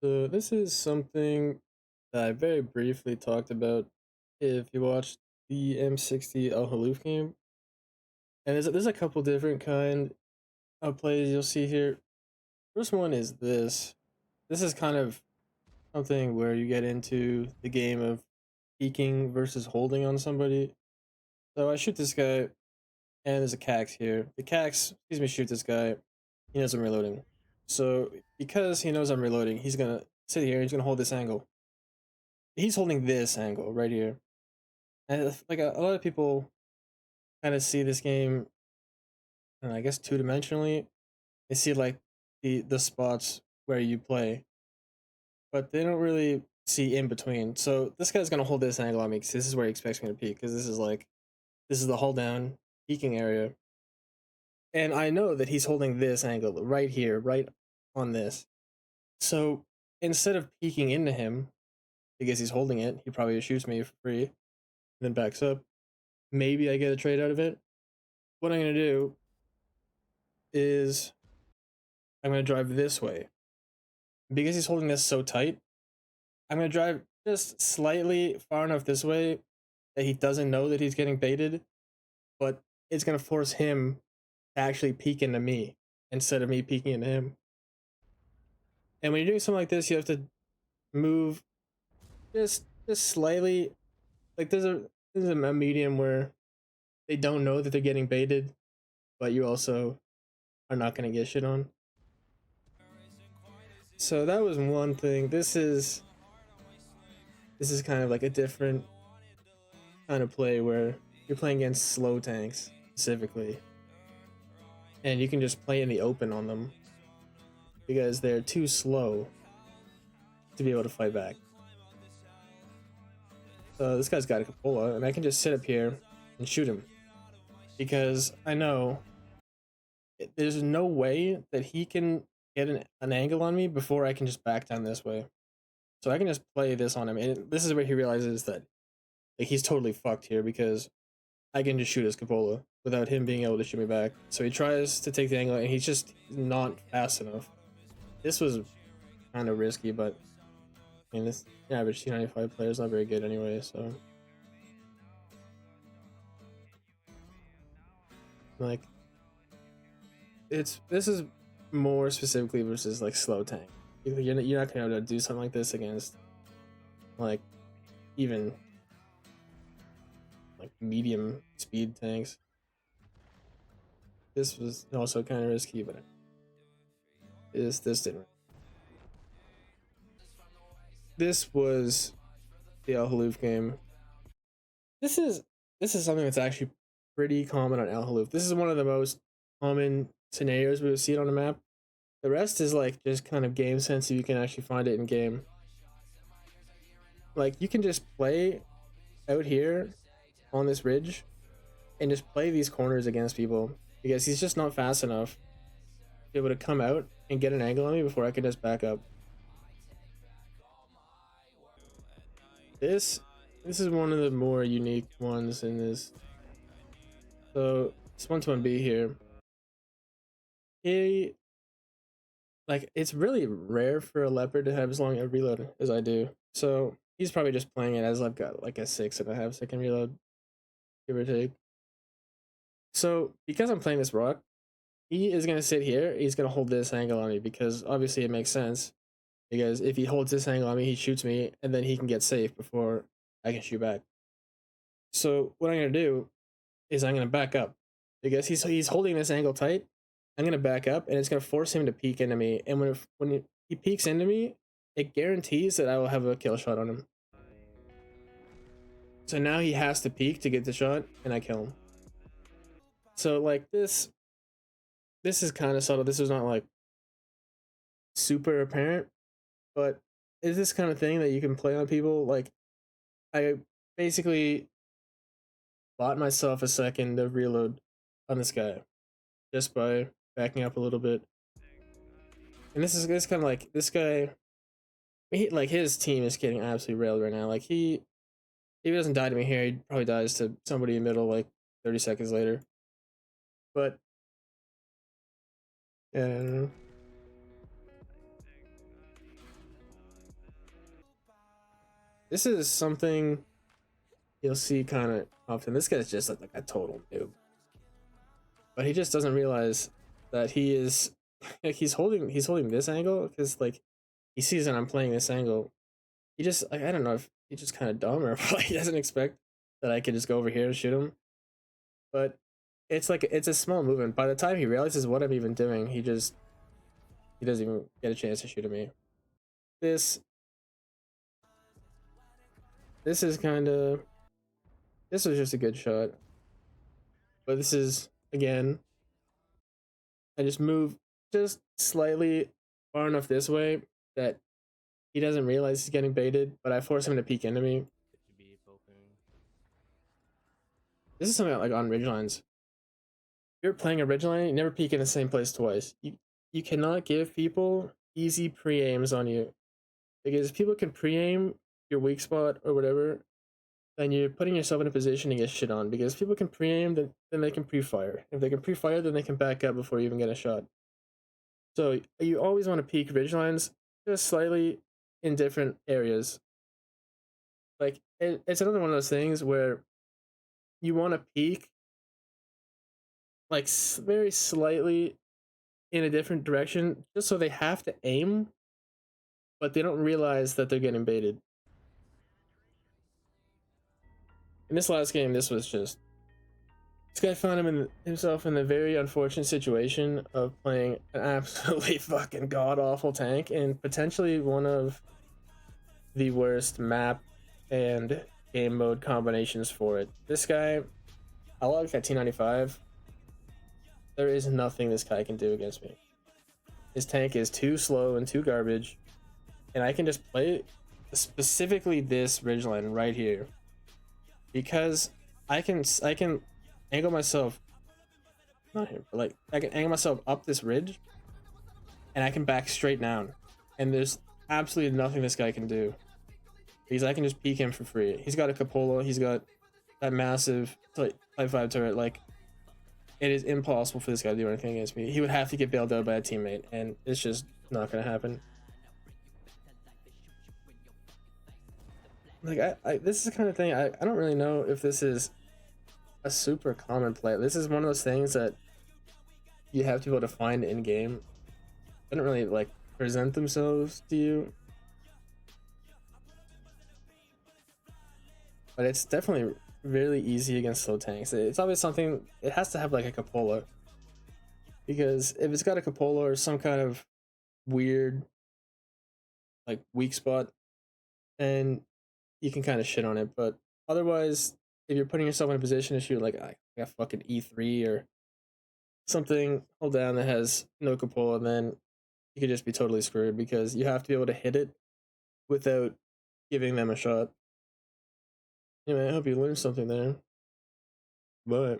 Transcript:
So this is something that I very briefly talked about if you watched the M60 Al Haloof game. And there's a couple different kind of plays you'll see here. First one is this. This is kind of something where you get into the game of peeking versus holding on somebody. So I shoot this guy, and there's a Cax here. The Cax sees me shoot this guy. He knows I'm reloading. So because he knows I'm reloading, he's gonna sit here. He's gonna hold this angle. He's holding this angle right here. And like a lot of people kind of see this game, I guess two dimensionally. They see like the spots where you play, but they don't really see in between. So this guy's gonna hold this angle on me because this is where he expects me to peek. Because this is the hold down peeking area, and I know that he's holding this angle right here, right on this. So instead of peeking into him because he's holding it, he probably shoots me for free and then backs up. Maybe I get a trade out of it. What I'm gonna do is I'm going to drive this way. Because he's holding this so tight, I'm going to drive just slightly far enough this way that he doesn't know that he's getting baited, but it's going to force him to actually peek into me instead of me peeking into him. And when you're doing something like this, you have to move just slightly. Like there's a medium where they don't know that they're getting baited, but you also are not going to get shit on. So that was one thing. This is kind of like a different kind of play where you're playing against slow tanks specifically, and you can just play in the open on them because they're too slow to be able to fight back. So this guy's got a cupola, and I can just sit up here and shoot him because I know there's no way that he can get an angle on me before I can just back down this way. So I can just play this on him, and this is where he realizes that like he's totally fucked here because I can just shoot his cupola without him being able to shoot me back. So he tries to take the angle, and he's just not fast enough. This was kind of risky, but I mean, this average T95 player is not very good anyway. So like, this is more specifically versus like slow tank. You're not gonna be able to do something like this against like even like medium speed tanks. This was also kind of risky, but this didn't. This was the Al Haloof game. This is this is something that's actually pretty common on Al Haloof. This is one of the most common scenarios we would see it on the map. The rest is like just kind of game sense if you can actually find it in game. Like you can just play out here on this ridge and just play these corners against people because he's just not fast enough to be able to come out and get an angle on me before I can just back up. This this is one of the more unique ones in this. So this 121B here. He like it's really rare for a leopard to have as long a reload as I do. So he's probably just playing it as I've got like a 6.5 second reload, give or take. So because I'm playing this rock, he is gonna sit here. He's gonna hold this angle on me because obviously it makes sense. Because if he holds this angle on me, he shoots me, and then he can get safe before I can shoot back. So what I'm gonna do is I'm gonna back up because he's holding this angle tight. I'm gonna back up, and it's gonna force him to peek into me. And when he peeks into me, it guarantees that I will have a kill shot on him. So now he has to peek to get the shot, and I kill him. So like this is kind of subtle. This is not like super apparent, but is this kind of thing that you can play on people? Like I basically bought myself a second of reload on this guy just by backing up a little bit. And this kind of like this guy. Like his team is getting absolutely railed right now. Like if he doesn't die to me here, he probably dies to somebody in the middle like 30 seconds later. But yeah, I don't know. This is something you'll see kind of often. This guy's just like a total noob, but he just doesn't realize that he is like he's holding this angle because like he sees that I'm playing this angle. He just like I don't know if he's just kind of dumb or like he doesn't expect that I could just go over here and shoot him. But it's like it's a small movement. By the time he realizes what I'm even doing, he doesn't even get a chance to shoot at me. This this is kind of this was just a good shot, but this is again I just move just slightly far enough this way that he doesn't realize he's getting baited, but I force him to peek into me. This is something like on ridgelines. If you're playing a ridgeline, you never peek in the same place twice. You cannot give people easy pre-aims on you. Because if people can pre-aim your weak spot or whatever, then you're putting yourself in a position to get shit on. Because if people can pre-aim, then they can pre-fire. If they can pre-fire, then they can back up before you even get a shot. So you always want to peek ridgelines just slightly in different areas. Like it's another one of those things where you want to peek like very slightly in a different direction, just so they have to aim, but they don't realize that they're getting baited. In this last game, this was just this guy found himself in the very unfortunate situation of playing an absolutely fucking god awful tank and potentially one of the worst map and game mode combinations for it. This guy, I logged at T95. There is nothing this guy can do against me. His tank is too slow and too garbage, and I can just play specifically this ridgeline right here because I can angle myself not here, but like I can angle myself up this ridge, and I can back straight down, and there's absolutely nothing this guy can do because I can just peek him for free. He's got a cupola, he's got that massive type 5 turret. Like it is impossible for this guy to do anything against me. He would have to get bailed out by a teammate, and it's just not gonna happen. Like this is the kind of thing I don't really know if this is a super common play. This is one of those things that you have to be able to find in game. They don't really like present themselves to you, but it's definitely really easy against slow tanks. It's always something. It has to have like a cupola, because if it's got a cupola or some kind of weird like weak spot, then you can kind of shit on it. But otherwise, if you're putting yourself in a position to shoot like I got fucking E3 or something hold down that has no cupola, then you could just be totally screwed because you have to be able to hit it without giving them a shot. Anyway, I hope you learned something there. Bye.